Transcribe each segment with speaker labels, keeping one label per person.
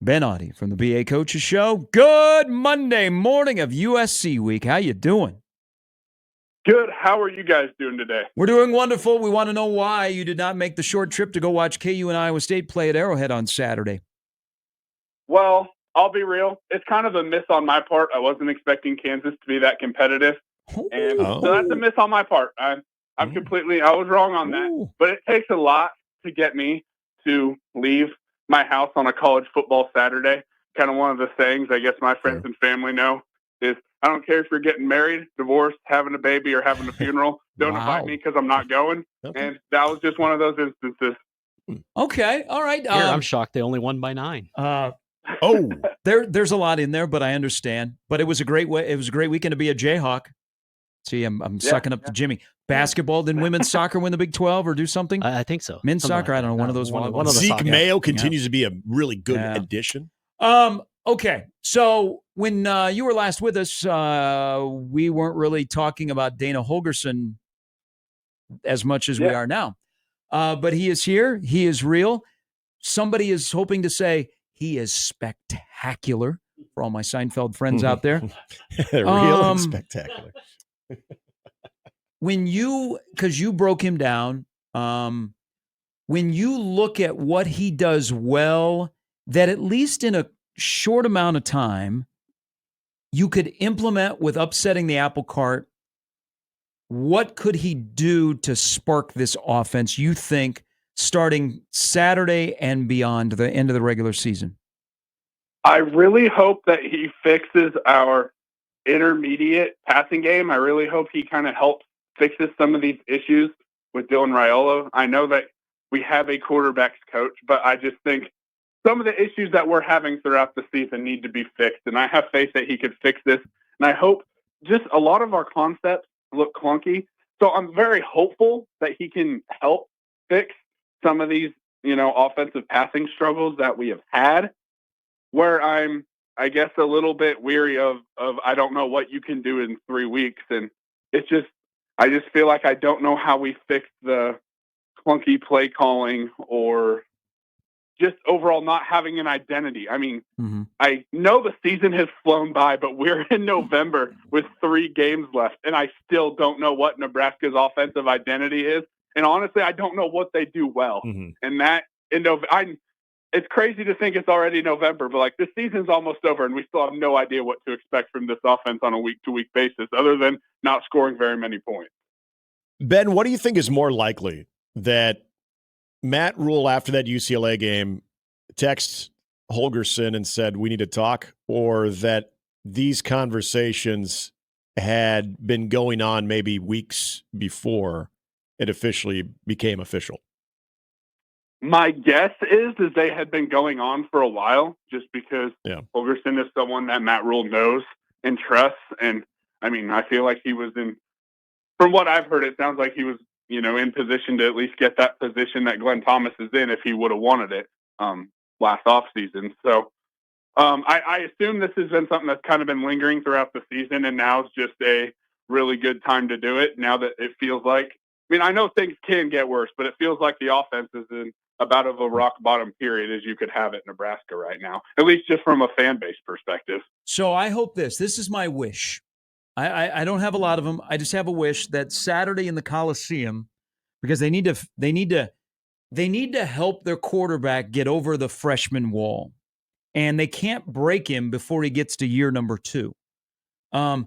Speaker 1: Ben Aude from the BA Coaches Show. Good Monday morning of USC week. How you doing?
Speaker 2: Good. How are you guys doing today?
Speaker 1: We're doing wonderful. We want to know why you did not make the short trip to go watch KU and Iowa State play at Arrowhead on Saturday.
Speaker 2: Well, I'll be real. It's kind of a miss on my part. I wasn't expecting Kansas to be that competitive. And so that's a miss on my part. I was wrong on that. But it takes a lot to get me to leave my house on a college football Saturday. Kind of one of the sayings I guess my friends and family know is, I don't care if you're getting married, divorced, having a baby, or having a funeral. Don't invite me because I'm not going. Okay. And that was just one of those instances.
Speaker 1: Okay. All right.
Speaker 3: Here, I'm shocked they only won by 9.
Speaker 1: There's a lot in there, but I understand. But it was a great way. It was a great weekend to be a Jayhawk. See, I'm sucking up to Jimmy. Basketball, did women's soccer win the Big 12 or do something?
Speaker 3: I think so.
Speaker 1: Men's soccer, I don't know. One of those. One of those.
Speaker 4: Zeke Mayo continues to be a really good addition.
Speaker 1: Okay, so when you were last with us, we weren't really talking about Dana Holgorsen as much as we are now. But he is here. He is real. Somebody is hoping to say he is spectacular for all my Seinfeld friends out there.
Speaker 4: Real and spectacular.
Speaker 1: Because you broke him down, when you look at what he does well, that at least in a short amount of time, you could implement with upsetting the apple cart, what could he do to spark this offense, you think, starting Saturday and beyond the end of the regular season?
Speaker 2: I really hope that he fixes our intermediate passing game. I really hope he kind of helps fixes some of these issues with Dylan Raiola. I know that we have a quarterback's coach, but I just think some of the issues that we're having throughout the season need to be fixed, and I have faith that he could fix this. And I hope just a lot of our concepts look clunky, so I'm very hopeful that he can help fix some of these, offensive passing struggles that we have had, where I'm, I guess, a little bit weary of I don't know what you can do in 3 weeks, and I just feel like I don't know how we fix the clunky play calling or just overall not having an identity. I mean, I know the season has flown by, but we're in November with 3 games left, and I still don't know what Nebraska's offensive identity is. And honestly, I don't know what they do well. And that, it's crazy to think it's already November, but this season's almost over, and we still have no idea what to expect from this offense on a week-to-week basis, other than not scoring very many points.
Speaker 4: Ben, what do you think is more likely, that Matt Rule, after that UCLA game, texted Holgorsen and said, we need to talk, or that these conversations had been going on maybe weeks before it officially became official?
Speaker 2: My guess is they had been going on for a while, just because Holgorsen is someone that Matt Rule knows and trusts. And I mean, I feel like he was from what I've heard, it sounds like he was, in position to at least get that position that Glenn Thomas is in if he would have wanted it last offseason. So I assume this has been something that's kind of been lingering throughout the season, and now it's just a really good time to do it, now that it feels like, I know things can get worse, but it feels like the offense is in about of a rock bottom period as you could have at Nebraska right now, at least just from a fan base perspective.
Speaker 1: So I hope this is my wish. I don't have a lot of them. I just have a wish that Saturday in the Coliseum, because they need to help their quarterback get over the freshman wall, and they can't break him before he gets to year number 2. I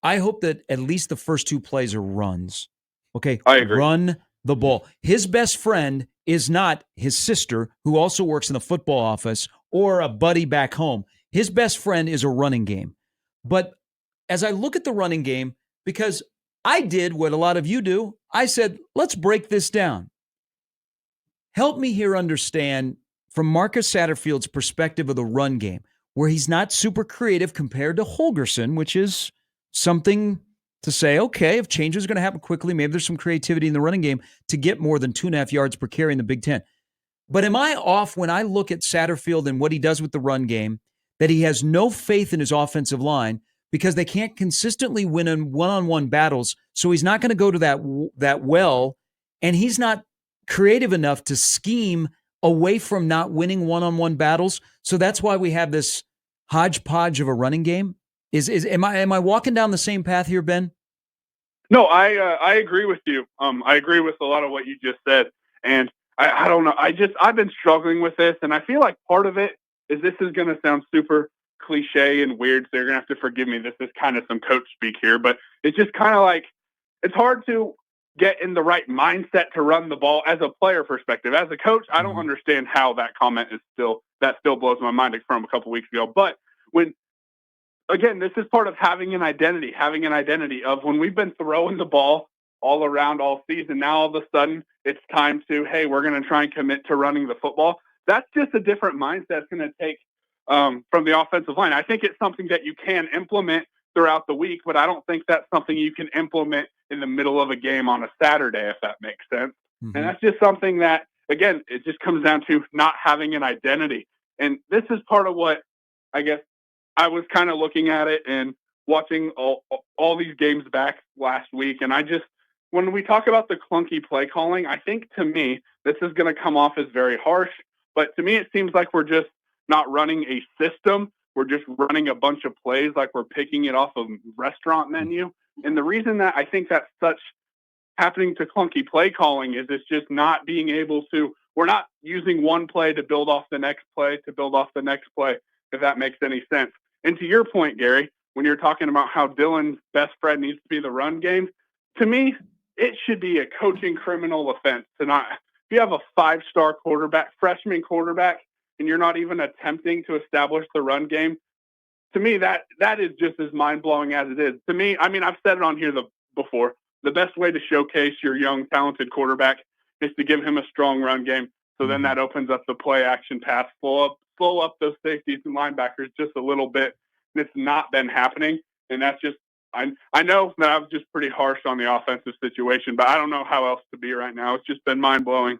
Speaker 1: hope that at least the first 2 plays are runs. Okay,
Speaker 2: I agree.
Speaker 1: Run the ball. His best friend is not his sister, who also works in the football office, or a buddy back home. His best friend is a running game. But as I look at the running game, because I did what a lot of you do, I said, let's break this down. Help me here understand from Marcus Satterfield's perspective of the run game, where he's not super creative compared to Holgorsen, which is something to say, okay, if changes are going to happen quickly, maybe there's some creativity in the running game to get more than 2.5 yards per carry in the Big Ten. But am I off when I look at Satterfield and what he does with the run game, that he has no faith in his offensive line because they can't consistently win in one-on-one battles, so he's not going to go to that well, and he's not creative enough to scheme away from not winning one-on-one battles. So that's why we have this hodgepodge of a running game. Am I walking down the same path here, Ben?
Speaker 2: No, I agree with you. I agree with a lot of what you just said, and I don't know. I've been struggling with this, and I feel like part of it is this is going to sound super cliche and weird, so you're going to have to forgive me. This is kind of some coach speak here, but it's just kind of like it's hard to get in the right mindset to run the ball as a player perspective. As a coach, I don't understand how that comment still blows my mind from a couple weeks ago. But when again, this is part of having an identity of when we've been throwing the ball all around all season. Now, all of a sudden, it's time to, hey, we're going to try and commit to running the football. That's just a different mindset it's going to take from the offensive line. I think it's something that you can implement throughout the week, but I don't think that's something you can implement in the middle of a game on a Saturday, if that makes sense. Mm-hmm. And that's just something that, again, it just comes down to not having an identity. And this is part of what I guess I was kind of looking at it and watching all these games back last week. And when we talk about the clunky play calling, I think to me, this is going to come off as very harsh. But to me, it seems like we're just not running a system. We're just running a bunch of plays like we're picking it off a restaurant menu. And the reason that I think that's such happening to clunky play calling is it's just not being able to, we're not using one play to build off the next play, if that makes any sense. And to your point, Gary, when you're talking about how Dylan's best friend needs to be the run game, to me, it should be a coaching criminal offense to not, if you have a 5-star freshman quarterback, and you're not even attempting to establish the run game, to me, that is just as mind-blowing as it is. To me, I mean, I've said it on here before, the best way to showcase your young, talented quarterback is to give him a strong run game. So then that opens up the play action pass, slow up those safeties and linebackers just a little bit. And it's not been happening. And that's just, I know that I was just pretty harsh on the offensive situation, but I don't know how else to be right now. It's just been mind blowing.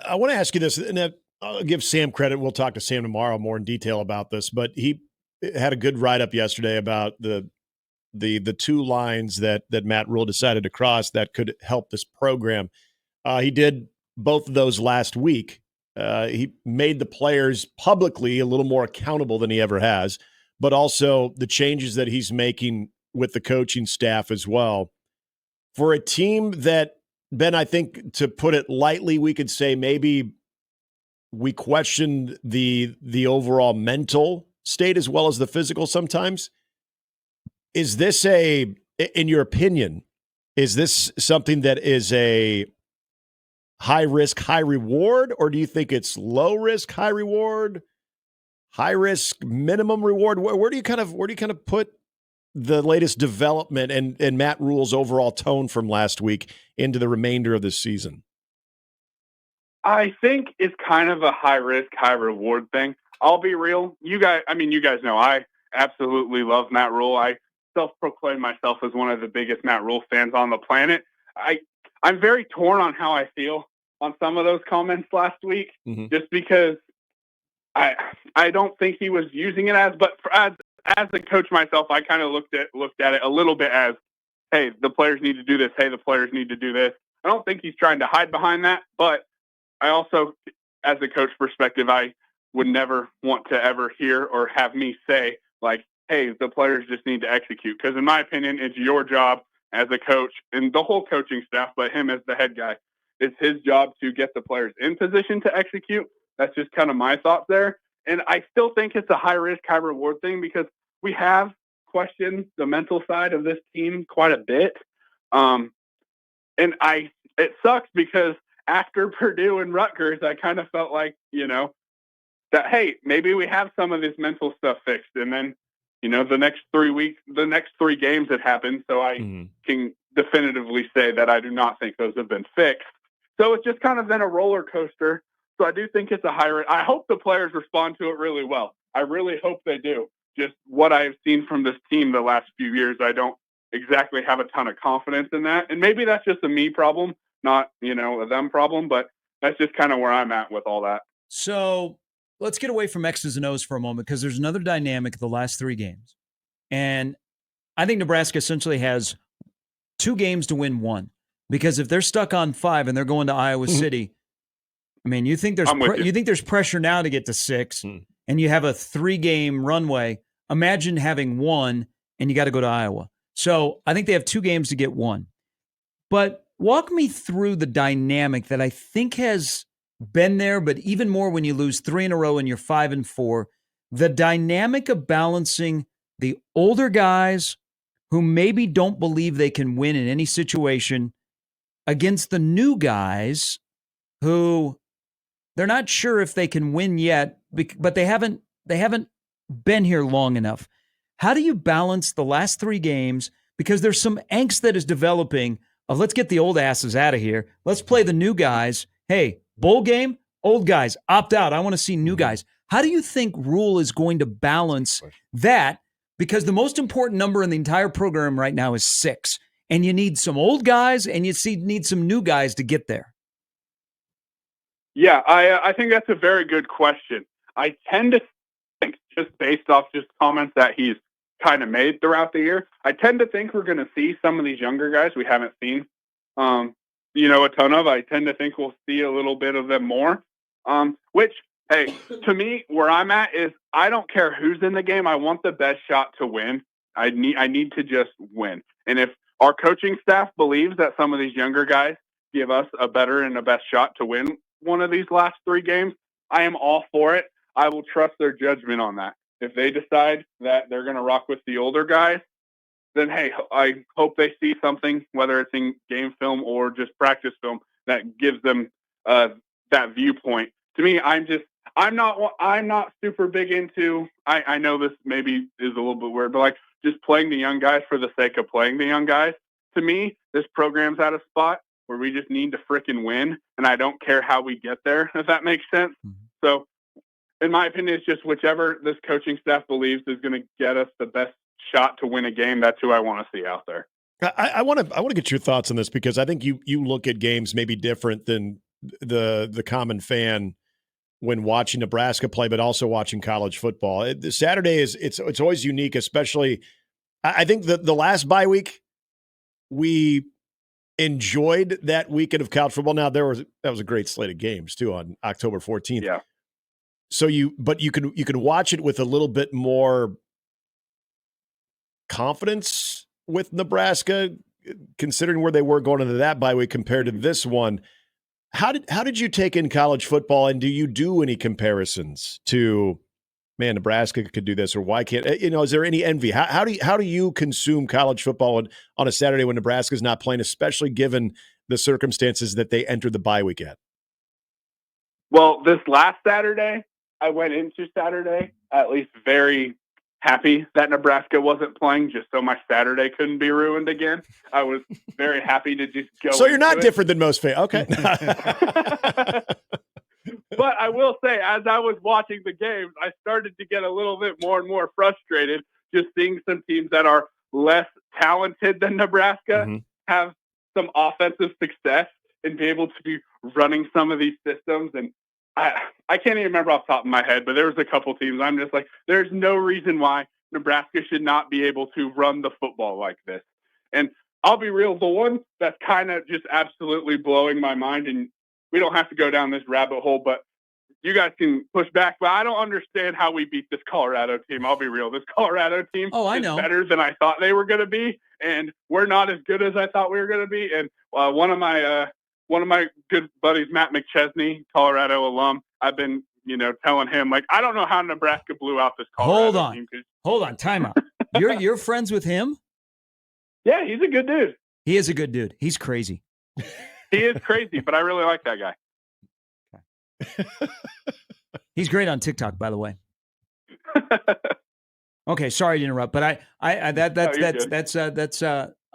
Speaker 4: I want to ask you this, and I'll give Sam credit. We'll talk to Sam tomorrow more in detail about this, but he had a good write up yesterday about the two lines that Matt Rule decided to cross that could help this program. He did both of those last week. He made the players publicly a little more accountable than he ever has, but also the changes that he's making with the coaching staff as well. For a team that, Ben, I think to put it lightly, we could say maybe we questioned the overall mental state as well as the physical sometimes. Is this in your opinion, is this something that is a high risk, high reward, or do you think it's low risk, high reward, high risk, minimum reward? Where do you kind of put the latest development and Matt Rule's overall tone from last week into the remainder of this season?
Speaker 2: I think it's kind of a high risk, high reward thing. I'll be real. You guys know I absolutely love Matt Rule. I self-proclaim myself as one of the biggest Matt Rule fans on the planet. I'm very torn on how I feel on some of those comments last week, just because I don't think he was using it as a coach myself, I kind of looked at it a little bit as, hey, the players need to do this. Hey, the players need to do this. I don't think he's trying to hide behind that, but I also, as a coach perspective, I would never want to ever hear or have me say like, hey, the players just need to execute. Because in my opinion, it's your job as a coach and the whole coaching staff, but him as the head guy, it's his job to get the players in position to execute. That's just kind of my thoughts there. And I still think it's a high risk, high reward thing because we have questioned the mental side of this team quite a bit. And it sucks because after Purdue and Rutgers, I kind of felt like, that, hey, maybe we have some of this mental stuff fixed. And then, the next 3 games that happened. So I can definitively say that I do not think those have been fixed. So it's just kind of been a roller coaster. So I do think it's a high risk. I hope the players respond to it really well. I really hope they do. Just what I've seen from this team the last few years, I don't exactly have a ton of confidence in that. And maybe that's just a me problem, not, a them problem, but that's just kind of where I'm at with all that.
Speaker 1: So let's get away from X's and O's for a moment because there's another dynamic the last 3 games. And I think Nebraska essentially has 2 games to win 1 because if they're stuck on 5 and they're going to Iowa City, I mean, you think there's you think there's pressure now to get to 6, and you have a 3-game runway. Imagine having 1, and you got to go to Iowa. So I think they have 2 games to get 1. But walk me through the dynamic that I think has been there, but even more when you lose 3 in a row and you're 5-4. The dynamic of balancing the older guys who maybe don't believe they can win in any situation against the new guys who they're not sure if they can win yet, but they haven't been here long enough. How do you balance the last 3 games? Because there's some angst that is developing of let's get the old asses out of here. Let's play the new guys. Hey, bowl game, old guys, opt out. I want to see new guys. How do you think Rule is going to balance that? Because the most important number in the entire program right now is 6. And you need some old guys and you need some new guys to get there.
Speaker 2: Yeah, I think that's a very good question. I tend to think, just based off just comments that he's kind of made throughout the year, I tend to think we're going to see some of these younger guys we haven't seen, a ton of. I tend to think we'll see a little bit of them more, which, hey, to me, where I'm at is I don't care who's in the game. I want the best shot to win. I need to just win. And if our coaching staff believes that some of these younger guys give us a better and a best shot to win one of these last 3 games, I am all for it. I will trust their judgment on that. If they decide that they're going to rock with the older guys, then, hey, I hope they see something, whether it's in game film or just practice film, that gives them that viewpoint. To me, I'm not super big into, I know this maybe is a little bit weird, but like just playing the young guys for the sake of playing the young guys. To me, this program's at a spot where we just need to frickin' win, and I don't care how we get there, if that makes sense. So in my opinion, it's just whichever this coaching staff believes is going to get us the best shot to win a game. That's who I want to see out there.
Speaker 4: I want to get your thoughts on this, because I think you look at games maybe different than the common fan when watching Nebraska play, but also watching college football. Saturday it's always unique, especially I think the last bye week we enjoyed that weekend of college football. Now that was a great slate of games too on October 14th.
Speaker 2: Yeah.
Speaker 4: So you could watch it with a little bit more confidence with Nebraska, considering where they were going into that bye week compared to this one. How did you take in college football, and do you do any comparisons to, man, Nebraska could do this, or why can't, is there any envy? How do you consume college football on a Saturday when Nebraska's not playing, especially given the circumstances that they entered the bye week at?
Speaker 2: Well, this last Saturday, I went into Saturday at least very happy that Nebraska wasn't playing, just so my Saturday couldn't be ruined again. I was very happy to just go.
Speaker 4: So you're not different than most fans. Okay.
Speaker 2: But I will say, as I was watching the games, I started to get a little bit more and more frustrated just seeing some teams that are less talented than Nebraska have some offensive success and be able to be running some of these systems. And I can't even remember off the top of my head, but there was a couple teams I'm just like, there's no reason why Nebraska should not be able to run the football like this. And I'll be real, the one that's kind of just absolutely blowing my mind, and we don't have to go down this rabbit hole, but you guys can push back, but I don't understand how we beat this Colorado team. I'll be real. This Colorado team is better than I thought they were going to be, and we're not as good as I thought we were going to be. And one of my good buddies, Matt McChesney, Colorado alum, I've been, telling him, like, I don't know how Nebraska blew out this Colorado team.
Speaker 1: Hold on, time out. You're friends with him?
Speaker 2: Yeah, he's a good dude.
Speaker 1: He is a good dude. He's crazy.
Speaker 2: He is crazy, but I really like that guy.
Speaker 1: He's great on TikTok, by the way. Okay, sorry to interrupt, but that's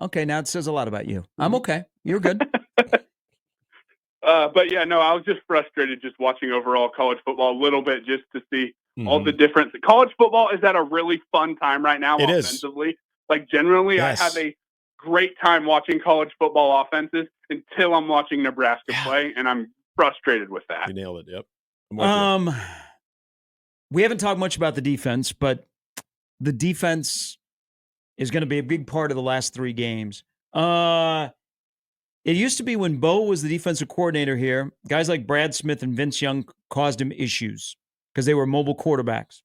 Speaker 1: okay. Now it says a lot about you. I'm okay. You're good.
Speaker 2: But yeah, no, I was just frustrated just watching overall college football a little bit, just to see all the difference. College football is at a really fun time right now. It offensively is. Like, generally, yes. I have a great time watching college football offenses until I'm watching Nebraska play, and I'm frustrated with that.
Speaker 4: You nailed it. Yep.
Speaker 1: We haven't talked much about the defense, but the defense is going to be a big part of the last 3 games. It used to be when Bo was the defensive coordinator here, guys like Brad Smith and Vince Young caused him issues because they were mobile quarterbacks.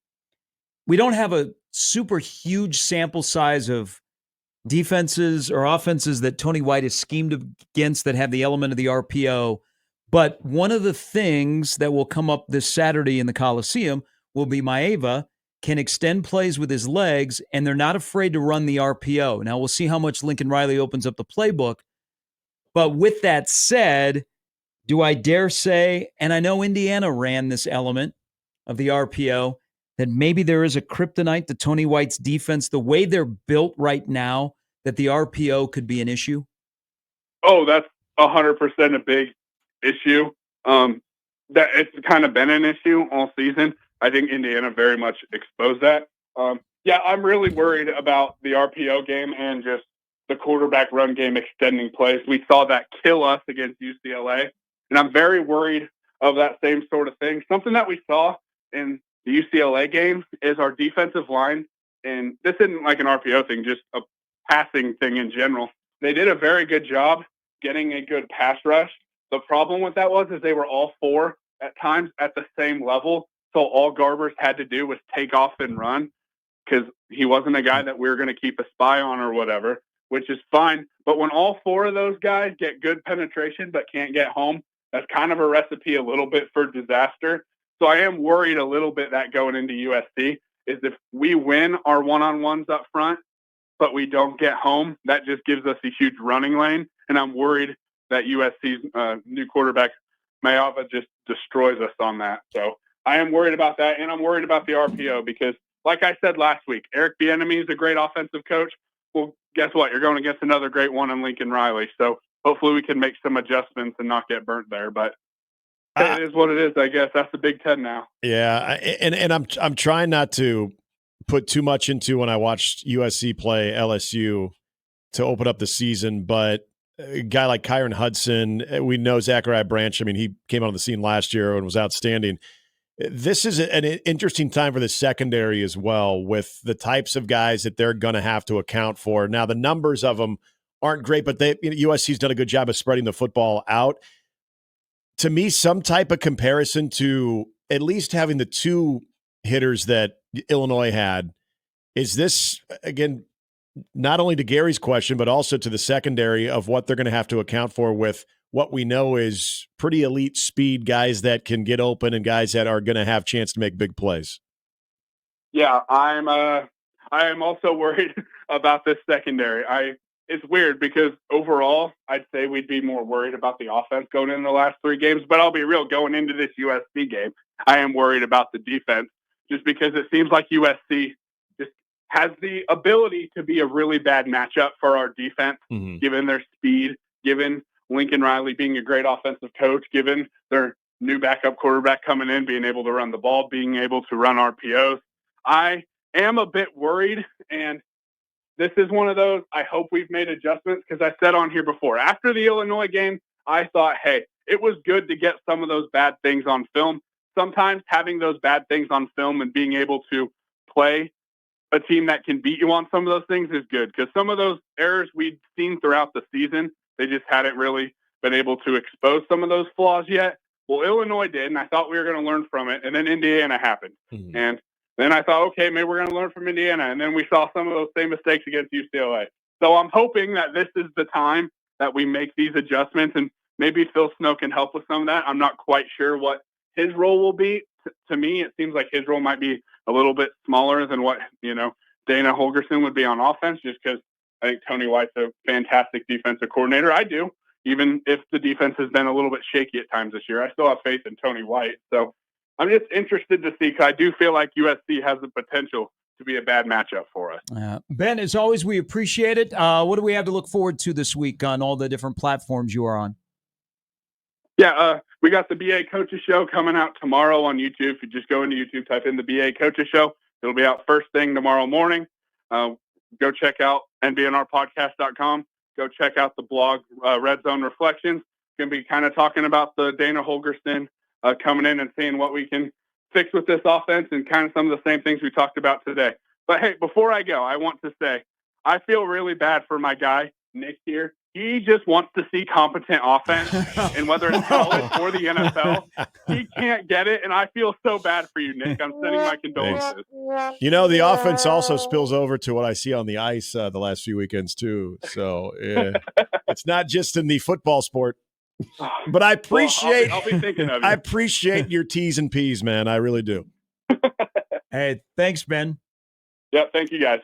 Speaker 1: We don't have a super huge sample size of defenses or offenses that Tony White has schemed against that have the element of the RPO. But one of the things that will come up this Saturday in the Coliseum will be Maeva can extend plays with his legs, and they're not afraid to run the RPO. Now, we'll see how much Lincoln Riley opens up the playbook. But with that said, do I dare say, and I know Indiana ran this element of the RPO, that maybe there is a kryptonite to Tony White's defense, the way they're built right now, that the RPO could be an issue?
Speaker 2: Oh, that's 100% a big issue. That it's kind of been an issue all season. I think Indiana very much exposed that. Yeah, I'm really worried about the RPO game and just the quarterback run game extending plays. We saw that kill us against UCLA, and I'm very worried of that same sort of thing. Something that we saw in the UCLA game is our defensive line, and this isn't like an RPO thing, just a passing thing in general. They did a very good job getting a good pass rush. The problem with that is they were all four at times at the same level. So all Garbers had to do was take off and run because he wasn't a guy that we were going to keep a spy on or whatever, which is fine. But when all four of those guys get good penetration but can't get home, that's kind of a recipe a little bit for disaster. So I am worried a little bit that going into USC is if we win our one-on-ones up front, but we don't get home, that just gives us a huge running lane. And I'm worried that USC's new quarterback, Maeva, just destroys us on that. So I am worried about that, and I'm worried about the RPO because, like I said last week, Eric Bieniemy is a great offensive coach. Well, guess what? You're going against another great one in Lincoln Riley. So hopefully we can make some adjustments and not get burnt there. But it is what it is, I guess. That's the Big Ten now.
Speaker 4: Yeah, and I'm trying not to put too much into when I watched USC play LSU to open up the season, but a guy like Kyron Hudson, we know Zachariah Branch. I mean, he came on the scene last year and was outstanding. This is an interesting time for the secondary as well, with the types of guys that they're going to have to account for. Now, the numbers of them aren't great, but USC's done a good job of spreading the football out. To me, some type of comparison to at least having the two hitters that Illinois had, is this, again, not only to Gary's question, but also to the secondary of what they're going to have to account for with what we know is pretty elite speed, guys that can get open and guys that are going to have chance to make big plays.
Speaker 2: Yeah, I am also worried about this secondary. It's weird because overall, I'd say we'd be more worried about the offense going into the last three games, but I'll be real, going into this USC game, I am worried about the defense just because it seems like USC just has the ability to be a really bad matchup for our defense, given their speed, given Lincoln Riley being a great offensive coach, given their new backup quarterback coming in, being able to run the ball, being able to run RPOs. I am a bit worried, and this is one of those, I hope we've made adjustments, because I said on here before, after the Illinois game, I thought, hey, it was good to get some of those bad things on film. Sometimes having those bad things on film and being able to play a team that can beat you on some of those things is good, because some of those errors we'd seen throughout the season, they just hadn't really been able to expose some of those flaws yet. Well, Illinois did, and I thought we were going to learn from it, and then Indiana happened. And then I thought, okay, maybe we're going to learn from Indiana. And then we saw some of those same mistakes against UCLA. So I'm hoping that this is the time that we make these adjustments, and maybe Phil Snow can help with some of that. I'm not quite sure what his role will be. To me, it seems like his role might be a little bit smaller than what, Dana Holgerson would be on offense, just because I think Tony White's a fantastic defensive coordinator. I do, even if the defense has been a little bit shaky at times this year. I still have faith in Tony White. So I'm just interested to see, because I do feel like USC has the potential to be a bad matchup for us.
Speaker 1: Ben, as always, we appreciate it. What do we have to look forward to this week on all the different platforms you are on?
Speaker 2: Yeah, we got the BA Coaches Show coming out tomorrow on YouTube. If you just go into YouTube, type in the BA Coaches Show, it'll be out first thing tomorrow morning. Go check out nbnrpodcast.com. Go check out the blog, Red Zone Reflections. Going to be kind of talking about the Dana Holgerson coming in and seeing what we can fix with this offense and kind of some of the same things we talked about today. But hey, before I go, I want to say I feel really bad for my guy, Nick here. he just wants to see competent offense, and whether it's college or the NFL, he can't get it, and I feel so bad for you, Nick. I'm sending my condolences.
Speaker 4: You know, the offense also spills over to what I see on the ice the last few weekends, too. So it's not just in the football sport. But I appreciate
Speaker 2: I'll be thinking of you.
Speaker 4: I appreciate your T's and P's, man. I really do.
Speaker 1: Hey, thanks, Ben.
Speaker 2: Yep, thank you, guys.